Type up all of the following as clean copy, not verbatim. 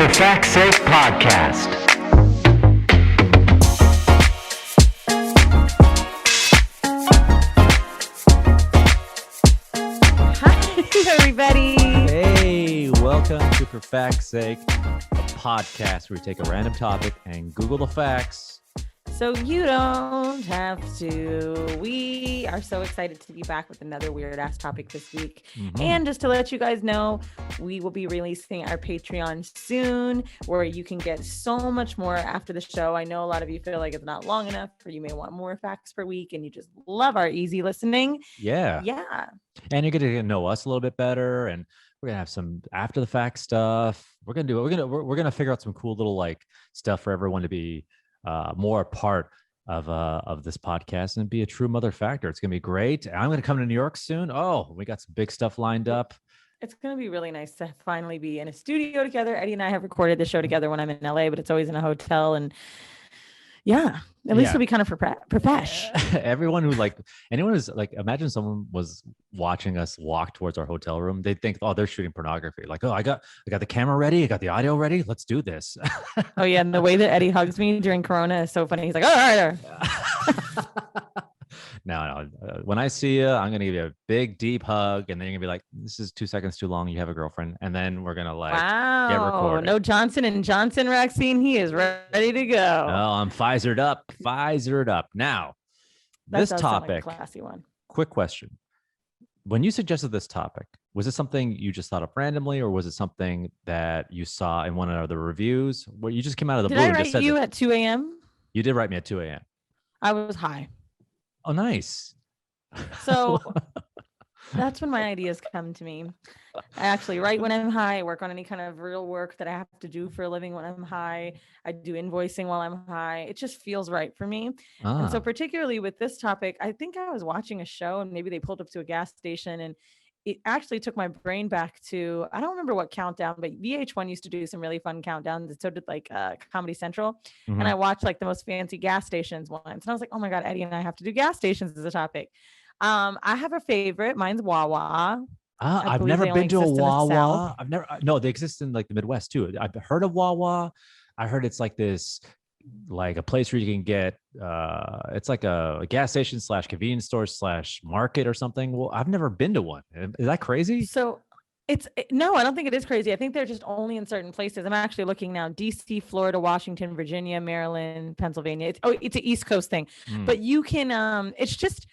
FFSpod podcast. Hi, everybody. Hey, welcome to For Fact's Sake, a podcast where we take a random topic and Google the facts. So you don't have to. We are so excited to be back with another weird ass topic this week. And just to let you guys know, we will be releasing our Patreon soon, where you can get so much more after the show. I know a lot of you feel like it's not long enough, or you may want more facts per week, and you just love our easy listening. Yeah. And you're gonna know us a little bit better, and we're gonna have some after the fact stuff. We're gonna figure out some cool little like stuff for everyone to be more a part of this podcast and be a true mother factor. It's gonna be great. I'm gonna come to New York soon. Oh, we got some big stuff lined up. It's going to be really nice to finally be in a studio together. Eddie and I have recorded the show together when I'm in LA, but it's always in a hotel. And yeah, at least it'll be kind of profesh. Everyone who anyone who's imagine someone was watching us walk towards our hotel room. They'd think, oh, they're shooting pornography. Like, oh, I got the camera ready. I got the audio ready. Let's do this. Oh yeah. And the way that Eddie hugs me during Corona is so funny. He's like, all right. No. When I see you, I'm gonna give you a big, deep hug, and then you're gonna be like, "This is 2 seconds too long. You have a girlfriend," and then we're gonna get recorded. No Johnson & Johnson vaccine. He is ready to go. Oh, I'm Pfizered up. Now, this topic, like a classy one. Quick question: when you suggested this topic, was it something you just thought of randomly, or was it something that you saw in one of the reviews where you just came out of the blue? Did I and write just said you at 2 a.m.? You did write me at 2 a.m. I was high. Oh, nice. So that's when my ideas come to me. I actually write when I'm high. I work on any kind of real work that I have to do for a living when I'm high. I do invoicing while I'm high. It just feels right for me. And so particularly with this topic, I think I was watching a show and maybe they pulled up to a gas station, and it actually took my brain back to, I don't remember what countdown, but VH1 used to do some really fun countdowns. And so did Comedy Central. And I watched the most fancy gas stations once. And I was like, oh my God, Eddie and I have to do gas stations as a topic. I have a favorite. Mine's Wawa. I've never been to a Wawa. No, they exist in the Midwest too. I've heard of Wawa. I heard it's like this, like a place where you can get it's like a gas station / convenience store / market or something. Well, I've never been to one. Is that crazy? So no, I don't think it is crazy. I think they're just only in certain places. I'm actually looking now: DC, Florida, Washington, Virginia, Maryland, Pennsylvania. It's an East Coast thing. But you can it's just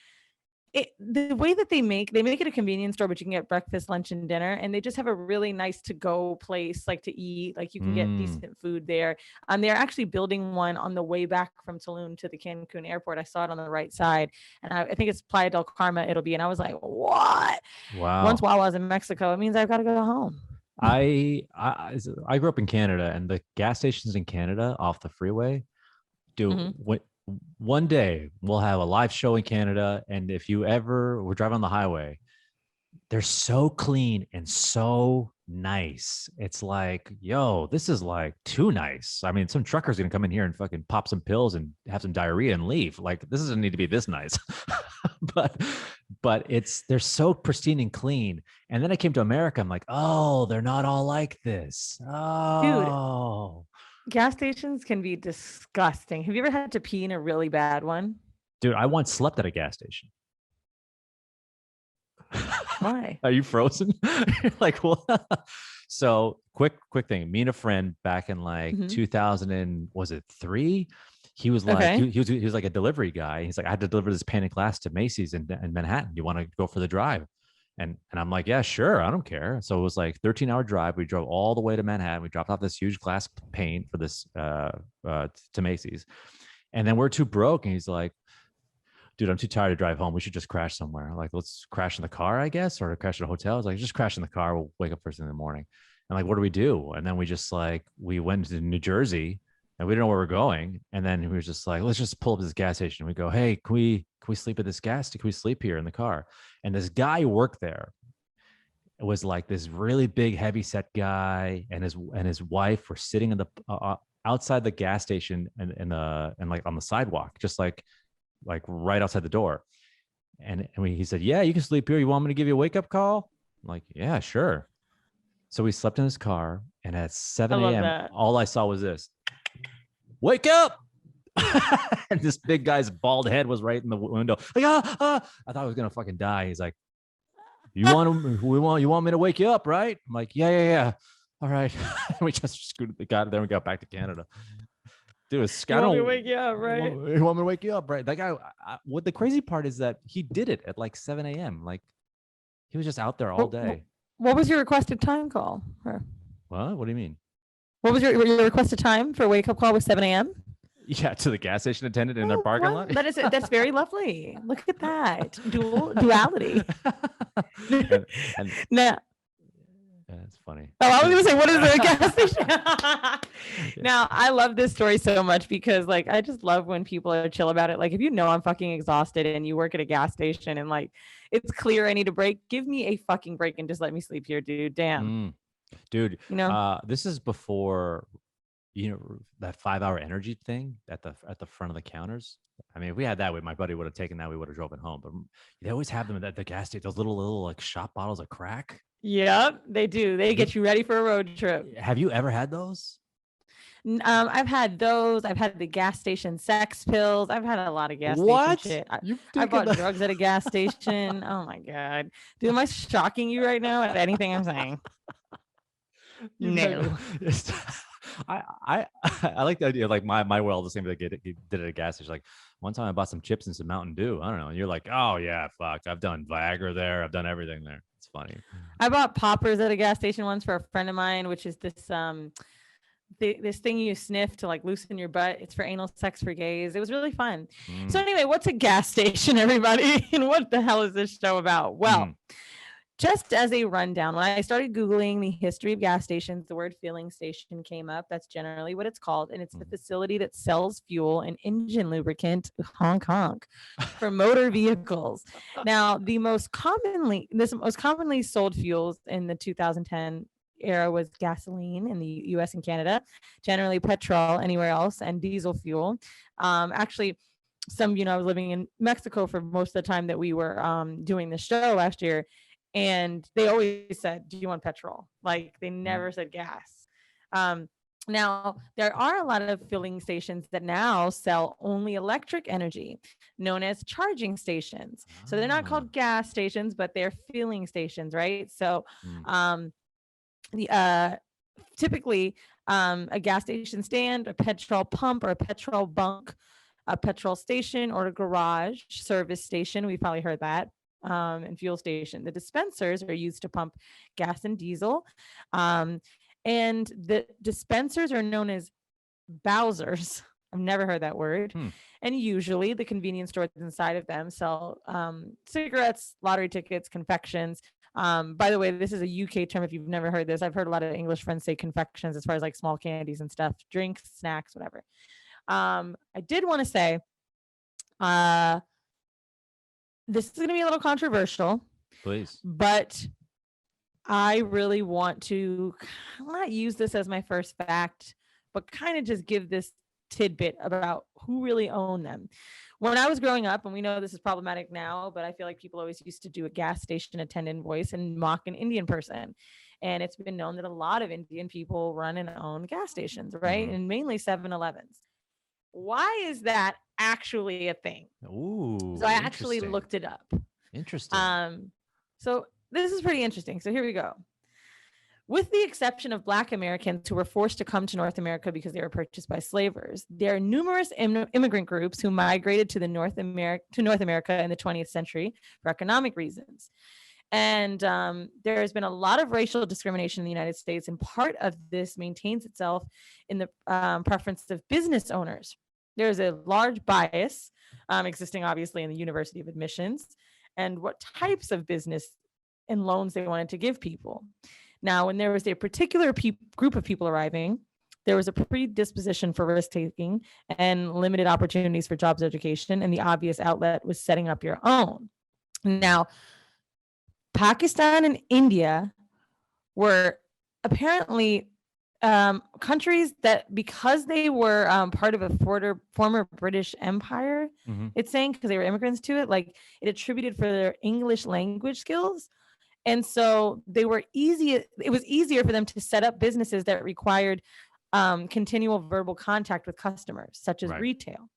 the way that they make it a convenience store, but you can get breakfast, lunch, and dinner, and they just have a really nice to go place to eat. You can get decent food there. They're actually building one on the way back from Tulum to the Cancun airport. I saw it on the right side, and I think it's Playa del Carmen it'll be, and I was like, what? Wow. Once Wawa's in Mexico, it means I've got to go home. I grew up in Canada, and the gas stations in Canada off the freeway, one day we'll have a live show in Canada, and if you ever were driving on the highway, they're so clean and so nice. It's like, yo, this is too nice. I mean, some trucker's gonna come in here and fucking pop some pills and have some diarrhea and leave. This doesn't need to be this nice. but they're so pristine and clean. And then I came to America. I'm like, oh, they're not all like this. Oh, dude. Gas stations can be disgusting. Have you ever had to pee in a really bad one? Dude, I once slept at a gas station. Why? Are you frozen? You're like, what? So quick thing. Me and a friend back in 2003. He was he was like a delivery guy. He's like, I had to deliver this pane of glass to Macy's in Manhattan. You want to go for the drive? And I'm like, yeah, sure. I don't care. So it was 13-hour drive. We drove all the way to Manhattan. We dropped off this huge glass pane for this to Macy's. And then we're too broke. And he's like, dude, I'm too tired to drive home. We should just crash somewhere. Let's crash in the car, I guess, or crash at a hotel. I was like, just crash in the car. We'll wake up first thing in the morning. And what do we do? And then we just we went to New Jersey, and we didn't know where we're going. And then we were just like, let's just pull up this gas station. We go, hey, can we sleep at this gas station? Can we sleep here in the car? And this guy who worked there, it was this really big, heavy set guy, and his wife were sitting in the outside the gas station and on the sidewalk, just right outside the door. And he said, yeah, you can sleep here. You want me to give you a wake up call? I'm like, yeah, sure. So we slept in his car, And at 7 I love a.m., that. all I saw was this: wake up. And this big guy's bald head was right in the window. Like, I thought I was gonna fucking die. He's like, you want me to wake you up, right? I'm like, yeah. All right. We just scooted the guy there and got back to Canada. Dude, You want me to wake you up, right? You want me to wake you up, right? That guy. What the crazy part is that he did it at like 7 a.m. Like, he was just out there all day. What was your requested time call? What do you mean? What was your requested time for wake up call was 7 a.m.? Yeah, to the gas station attendant in their parking lot. That's very lovely. Look at that duality. and Now, that's funny. Oh, I was gonna say, what is the gas station? Now, I love this story so much because, like, I just love when people are chill about it. Like, if you know I'm fucking exhausted and you work at a gas station and like it's clear I need a break, give me a fucking break and just let me sleep here, dude. Damn, dude. You know, this is before, that 5-hour energy thing at the front of the counters. I mean, if we had that, my buddy would have taken that. We would have driven home. But they always have them at the gas station. Those little like shot bottles of crack. Yep, they do. They get you ready for a road trip. Have you ever had those? I've had those. I've had the gas station sex pills. I've had a lot of gas station shit. I bought drugs at a gas station. Oh my god, dude, am I shocking you right now at anything I'm saying? No. I like the idea of like my world the same thing they did at a gas station. Like, one time I bought some chips and some Mountain Dew. I don't know. And you're like, oh yeah, fuck. I've done Viagra there. I've done everything there. It's funny. I bought poppers at a gas station once for a friend of mine, which is this this thing you sniff to like loosen your butt. It's for anal sex for gays. It was really fun. So anyway, what's a gas station, everybody? And what the hell is this show about? Well, just as a rundown, when I started Googling the history of gas stations, the word filling station came up. That's generally what it's called. And it's the facility that sells fuel and engine lubricant, honk honk, for motor vehicles. Now, the most commonly sold fuels in the 2010 era was gasoline in the US and Canada, generally petrol anywhere else, and diesel fuel. Actually, I was living in Mexico for most of the time that we were doing the show last year. And they always said, do you want petrol? Like, they never said gas. Now, there are a lot of filling stations that now sell only electric energy, known as charging stations. So they're not called gas stations, but they're filling stations, right? So typically a gas station stand, a petrol pump, or a petrol bunk, a petrol station, or a garage service station. We've probably heard that. And fuel station. The dispensers are used to pump gas and diesel. And the dispensers are known as Bowsers. I've never heard that word. And usually the convenience stores inside of them sell cigarettes, lottery tickets, confections. By the way, this is a UK term if you've never heard this. I've heard a lot of English friends say confections as far as like small candies and stuff, drinks, snacks, whatever. I did want to say, this is going to be a little controversial, please, but I really want to not use this as my first fact, but kind of just give this tidbit about who really owned them. When I was growing up, and we know this is problematic now, but I feel like people always used to do a gas station attendant voice and mock an Indian person. And it's been known that a lot of Indian people run and own gas stations, right? And mainly 7-Elevens. Why is that actually a thing? Ooh, so I actually looked it up. Interesting. So this is pretty interesting. So here we go. With the exception of Black Americans who were forced to come to North America because they were purchased by slavers, there are numerous immigrant groups who migrated to North America in the 20th century for economic reasons. And there has been a lot of racial discrimination in the United States, and part of this maintains itself in the preference of business owners. There's a large bias existing, obviously, in the University of Admissions and what types of business and loans they wanted to give people. Now, when there was a particular group of people arriving, there was a predisposition for risk-taking and limited opportunities for jobs education, and the obvious outlet was setting up your own. Now, Pakistan and India were apparently countries that, because they were part of a former British Empire, it's saying, because they were immigrants to it, like it attributed for their English language skills And so it was easier for them to set up businesses that required continual verbal contact with customers, such as Right. retail.